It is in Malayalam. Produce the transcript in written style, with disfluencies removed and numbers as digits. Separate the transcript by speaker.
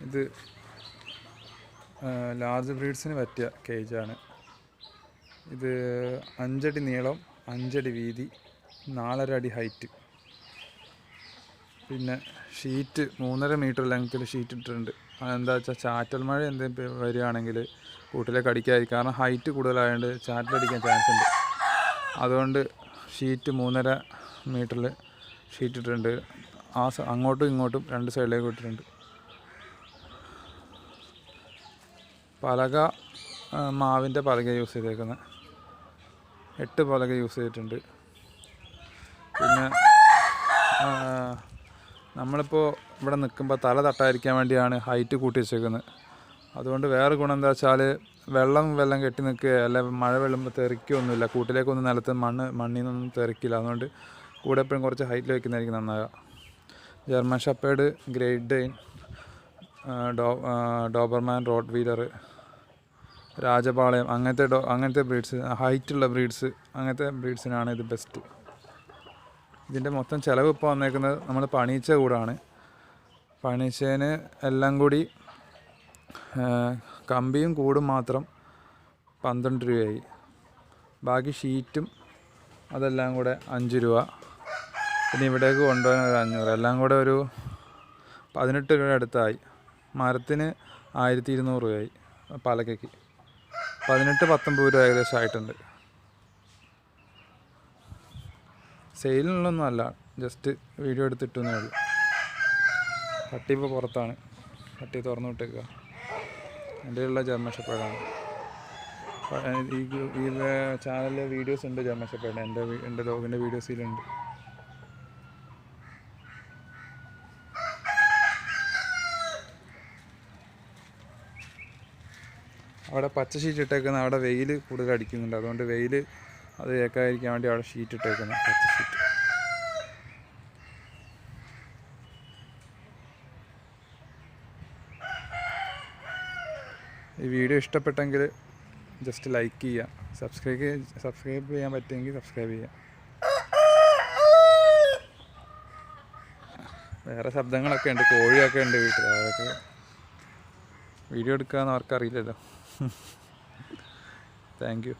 Speaker 1: ഇത് ലാർജ് ബ്രീഡ്സിന് പറ്റിയ കേജാണ്. ഇത് 5 അടി നീളം, 5 അടി വീതി, 4.5 അടി ഹൈറ്റ്. പിന്നെ ഷീറ്റ് 3.5 മീറ്റർ ലെങ്ത്തിൽ ഷീറ്റ് ഇട്ടിട്ടുണ്ട്. അതെന്താ വെച്ചാൽ ചാറ്റൽ മഴ എന്തെങ്കിലും വരികയാണെങ്കിൽ കൂട്ടിലേക്ക് അടിക്കാതിരിക്കും. കാരണം ഹൈറ്റ് കൂടുതലായതുകൊണ്ട് ചാറ്റലടിക്കാൻ ചാൻസ് ഉണ്ട്. അതുകൊണ്ട് ഷീറ്റ് 3.5 മീറ്ററിൽ ഷീറ്റ് ഇട്ടിട്ടുണ്ട്. അങ്ങോട്ടും ഇങ്ങോട്ടും 2 സൈഡിലേക്ക് ഇട്ടിട്ടുണ്ട്. പലക മാവിൻ്റെ പലക യൂസ് ചെയ്തേക്കുന്നത്, 8 പലക യൂസ് ചെയ്തിട്ടുണ്ട്. പിന്നെ നമ്മളിപ്പോൾ ഇവിടെ നിൽക്കുമ്പോൾ തല തട്ടാതിരിക്കാൻ വേണ്ടിയാണ് ഹൈറ്റ് കൂട്ടി വെച്ചേക്കുന്നത്. അതുകൊണ്ട് വേറെ ഗുണം എന്താ വെച്ചാൽ വെള്ളം കെട്ടി നിൽക്കുക, അല്ല മഴ വെള്ളം തെറിക്കുകയൊന്നുമില്ല. കൂട്ടിലേക്കൊന്നും നിലത്ത് മണ്ണിൽ നിന്നൊന്നും തെറിക്കില്ല. അതുകൊണ്ട് കൂടെ എപ്പോഴും കുറച്ച് ഹൈറ്റിൽ വയ്ക്കുന്നതായിരിക്കും നന്നാവുക. German shepherd, great Dane, Doberman, Rottweiler, Rajapalayam അങ്ങനത്തെ ബ്രീഡ്സ്, ഹൈറ്റുള്ള ബ്രീഡ്സ്, അങ്ങനത്തെ ബ്രീഡ്സിനാണ് ഇത് ബെസ്റ്റ്. ഇതിൻ്റെ മൊത്തം ചിലവ് ഇപ്പോൾ വന്നേക്കുന്നത് നമ്മൾ പണിയിച്ച കൂടാണ്. പണിയിച്ചതിന് എല്ലാം കൂടി കമ്പിയും കൂടും മാത്രം 12 രൂപയായി. ബാക്കി ഷീറ്റും അതെല്ലാം കൂടെ 5 രൂപ. പിന്നെ ഇവിടേക്ക് കൊണ്ടുപോകാൻ ഒരു 500, എല്ലാം കൂടെ ഒരു 18 രൂപ അടുത്തായി. മരത്തിന് 1200 രൂപയായി പലകയ്ക്ക്. 18-19 രൂപ ഏകദേശം ആയിട്ടുണ്ട്. സെയിലിനുള്ളൊന്നും അല്ല, ജസ്റ്റ് വീഡിയോ എടുത്തിട്ടേ ഉള്ളൂ. പട്ടി ഇപ്പോൾ പുറത്താണ്, പട്ടി തുറന്നു വിട്ടേക്കുക. എൻ്റെ ഉള്ള ജർമ്മൻ ഷെപ്പേർഡാണ്. ഈ ചാനലിലെ വീഡിയോസ് ഉണ്ട് ജർമ്മൻ ഷെപ്പേർഡ്, എൻ്റെ ഡോഗിൻ്റെ വീഡിയോസിലുണ്ട്. അവിടെ പച്ച ഷീറ്റ് ഇട്ടേക്കുന്നത്, അവിടെ വെയിൽ കൂടുതൽ അടിക്കുന്നുണ്ട്. അതുകൊണ്ട് വെയിൽ അത് ഏക്കാതിരിക്കാൻ വേണ്ടി അവിടെ ഷീറ്റ് ഇട്ടേക്കുന്നത്, പച്ച ഷീറ്റ്. ഈ വീഡിയോ ഇഷ്ടപ്പെട്ടെങ്കിൽ ജസ്റ്റ് ലൈക്ക് ചെയ്യുക, സബ്സ്ക്രൈബ് ചെയ്യാൻ പറ്റുമെങ്കിൽ സബ്സ്ക്രൈബ് ചെയ്യുക. വേറെ ശബ്ദങ്ങളൊക്കെ ഉണ്ട്, കോഴിയൊക്കെ ഉണ്ട് വീട്ടിൽ. അതൊക്കെ വീഡിയോ എടുക്കാമെന്ന് അവർക്കറിയില്ലല്ലോ. Thank you.